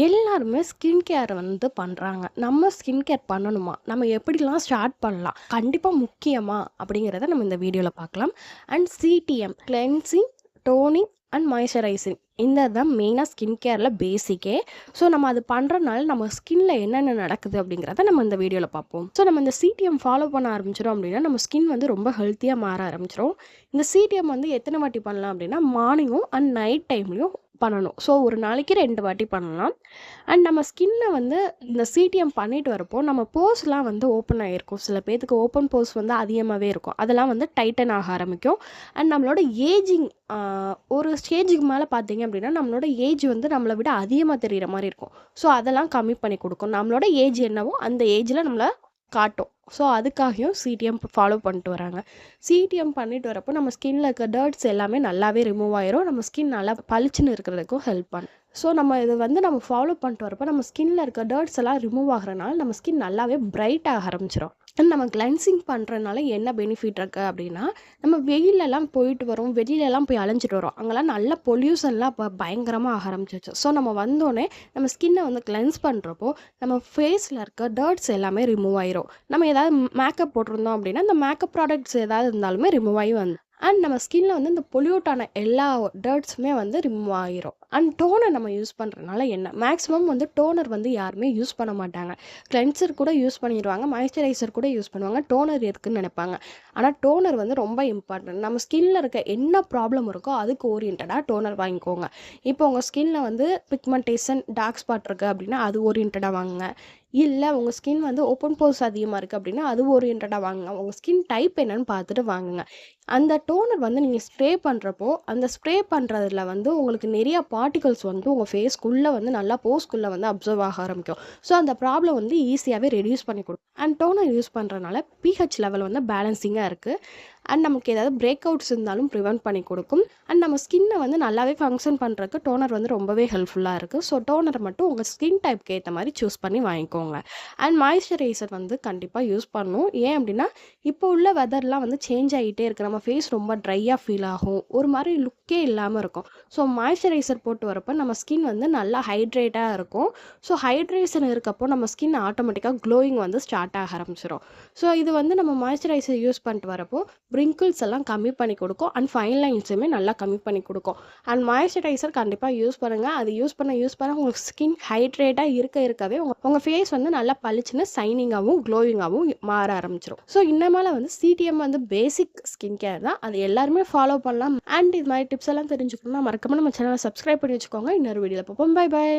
எல்லாருமே skin care வந்து பண்ணுறாங்க. நம்ம ஸ்கின் கேர் பண்ணணுமா? நம்ம எப்படிலாம் ஸ்டார்ட் பண்ணலாம்? கண்டிப்பாக முக்கியமா? அப்படிங்கிறத நம்ம இந்த வீடியோவில் பார்க்கலாம். And CTM cleansing, toning and moisturising இந்த தான் மெயினாக ஸ்கின் கேரில் பேசிக்கே. ஸோ நம்ம அது பண்ணுறதுனால நம்ம ஸ்கின்ல என்னென்ன நடக்குது அப்படிங்கிறத நம்ம இந்த வீடியோவில் பார்ப்போம். ஸோ நம்ம இந்த சிடிஎம் ஃபாலோ பண்ண ஆரம்பிச்சிடும் அப்படின்னா நம்ம ஸ்கின் வந்து ரொம்ப ஹெல்த்தியாக மாற ஆரம்பிச்சிடும். இந்த சிடிஎம் வந்து எத்தனை வாட்டி பண்ணலாம் அப்படின்னா மார்னிங்கும் அண்ட் நைட் டைம்லையும் பண்ணணும். ஸோ ஒரு நாளைக்கு 2 வாட்டி பண்ணலாம். அண்ட் நம்ம ஸ்கின்ன வந்து இந்த சிடிஎம் பண்ணிட்டு வரப்போ நம்ம போர்ஸ்லாம் வந்து ஓப்பன் ஆகிருக்கும். சில பேர்த்துக்கு ஓப்பன் போர்ஸ் வந்து அதிகமாகவே இருக்கும். அதெல்லாம் வந்து டைட்டன் ஆக ஆரம்பிக்கும். அண்ட் நம்மளோட ஏஜிங் ஒரு ஸ்டேஜுக்கு மேலே பார்த்தீங்க அப்படின்னா நம்மளோட ஏஜ் வந்து நம்மளை விட அதிகமாக தெரிகிற மாதிரி இருக்கும். ஸோ அதெல்லாம் கம்மி பண்ணி கொடுக்கும். நம்மளோட ஏஜ் என்னவோ அந்த ஏஜில் நம்மளை காட்டும். ஸோ அதுக்காகவும் சிடிஎம் ஃபாலோ பண்ணிட்டு வராங்க. சிடிஎம் பண்ணிட்டு வரப்போ நம்ம ஸ்கின்ல இருக்க டர்ட்ஸ் எல்லாமே நல்லாவே ரிமூவ் ஆயிரும். நம்ம ஸ்கின் நல்லா பளிச்சுன்னு இருக்கிறதுக்கும் ஹெல்ப் பண்ணும். ஸோ நம்ம இது வந்து நம்ம ஃபாலோ பண்ணிட்டு வரப்போ நம்ம ஸ்கின்ல இருக்க டர்ட்ஸ் எல்லாம் ரிமூவ் ஆகிறனால நம்ம ஸ்கின் நல்லாவே பிரைட் ஆக ஆரம்பிச்சிடும். அண்ட் நம்ம கிளென்சிங் பண்ணுறதுனால என்ன பெனிஃபிட் இருக்குது அப்படின்னா நம்ம வெயிலெல்லாம் போயிட்டு வரோம், வெளியிலலாம் போய் அலைஞ்சிட்டு வரோம், அங்கெல்லாம் நல்ல பொல்யூஷன்லாம் இப்போ பயங்கரமாக ஆக ஆரம்பிச்சிச்சு. ஸோ நம்ம வந்தோடனே நம்ம ஸ்கின்னை வந்து கிளென்ஸ் பண்ணுறப்போ நம்ம ஃபேஸில் இருக்க டர்ட்ஸ் எல்லாமே ரிமூவ் ஆயிரும். நம்ம ஏதாவது மேக்கப் போட்டிருந்தோம் அப்படின்னா அந்த மேக்கப் ப்ராடக்ட்ஸ் ஏதாவது இருந்தாலுமே ரிமூவ் ஆகி வந்து அண்ட் நம்ம ஸ்கின்ல வந்து இந்த பொல்யூட்டான எல்லா டர்ட்ஸுமே வந்து ரிமூவ் ஆகிரும். அண்ட் டோனர் நம்ம யூஸ் பண்ணுறதுனால என்ன மேக்ஸிமம் வந்து டோனர் வந்து யாருமே யூஸ் பண்ண மாட்டாங்க. கிளென்சர் கூட யூஸ் பண்ணிடுவாங்க, மாய்ஸ்சரைசர் கூட யூஸ் பண்ணுவாங்க, டோனர் இருக்குன்னு நினைப்பாங்க. ஆனால் டோனர் வந்து ரொம்ப இம்பார்ட்டன்ட். நம்ம ஸ்கின்ல இருக்க என்ன ப்ராப்ளம் இருக்கோ அதுக்கு ஓரியன்டாக டோனர் வாங்கிக்கோங்க. இப்போ உங்கள் ஸ்கின்ல வந்து பிக்மெண்டேஷன், டார்க் ஸ்பாட் இருக்குது அப்படின்னா அது ஓரியன்டாக வாங்குங்க. இல்லை உங்கள் ஸ்கின் வந்து ஓப்பன் போர்ஸ் அதிகமாக இருக்குது அப்படின்னா அது ஓரியன்டாக வாங்குங்க. உங்கள் ஸ்கின் டைப் என்னன்னு பார்த்துட்டு வாங்குங்க. அந்த டோனர் வந்து நீங்கள் ஸ்ப்ரே பண்ணுறப்போ அந்த ஸ்ப்ரே பண்ணுறதுல வந்து உங்களுக்கு நிறைய பார்ட்டிகல்ஸ் வந்து உங்கள் ஃபேஸ்க்குள்ளே வந்து நல்லா போஸ்க்குள்ளே வந்து அப்சர்வ் ஆக ஆரம்பிக்கும். ஸோ அந்த ப்ராப்ளம் வந்து ஈஸியாகவே ரெடியூஸ் பண்ணி கொடுக்கும். அண்ட் டோனர் யூஸ் பண்ணுறதுனால பிஹெச் லெவல் வந்து பேலன்சிங்காக இருக்குது. அண்ட் நமக்கு ஏதாவது பிரேக் அவுட்ஸ் இருந்தாலும் ப்ரிவெண்ட் பண்ணி கொடுக்கும். அண்ட் நம்ம ஸ்கின்னை வந்து நல்லாவே ஃபங்க்ஷன் பண்ணுறதுக்கு டோனர் வந்து ரொம்பவே ஹெல்ப்ஃபுல்லாக இருக்குது. ஸோ டோனரை மட்டும் உங்கள் ஸ்கின் டைப்க்கு ஏற்ற மாதிரி சூஸ் பண்ணி வாங்கிக்கோங்க. அண்ட் மாய்ஸ்சரைசர் வந்து கண்டிப்பாக யூஸ் பண்ணணும். ஏன் அப்படின்னா இப்போ உள்ள வெதர்லாம் வந்து சேஞ்ச் ஆகிட்டே இருக்குது. நம்ம ஃபேஸ் ரொம்ப ட்ரையாக ஃபீல் ஆகும், ஒரு மாதிரி லுக்கே இல்லாமல் இருக்கும். ஸோ மாய்ஸ்சரைசர் போட்டு வரப்போ நம்ம ஸ்கின் வந்து நல்லா ஹைட்ரேட்டாக இருக்கும். ஸோ ஹைட்ரேஷன் இருக்கப்போ நம்ம ஸ்கின் ஆட்டோமேட்டிக்காக க்ளோயிங் வந்து ஸ்டார்ட் ஆக ஆரம்பிச்சிடும். ஸோ இது வந்து நம்ம மாய்ஸ்சரைசர் யூஸ் பண்ணிட்டு வரப்போ ரிங்கிள்ஸ் எல்லாம் கம்மி பண்ணி கொடுக்கும். அண்ட் ஃபைன் லைன்ஸுமே நல்லா கம்மி பண்ணி கொடுக்கும். அண்ட் மாய்ஸ்சரைசர் கண்டிப்பாக யூஸ் பண்ணுங்கள். அது யூஸ் பண்ண உங்களுக்கு ஸ்கின் ஹைட்ரேட்டாக இருக்கவே உங்கள் ஃபேஸ் வந்து நல்லா பளிச்சுன்னு சைனிங்காகவும் க்ளோயிங்காகவும் மாற ஆரம்பிச்சிடும். ஸோ இன்னமேல வந்து சிடிஎம் வந்து பேசிக் ஸ்கின் கேர் தான், அது எல்லாருமே ஃபாலோ பண்ணலாம். அண்ட் இது மாதிரி டிப்ஸ் எல்லாம் தெரிஞ்சுக்கணும்னா மறக்காம நம்ம சேனலை சப்ஸ்கிரைப் பண்ணி வச்சுக்கோங்க. இன்னொரு வீடியோவில் பார்ப்போம். Bye by.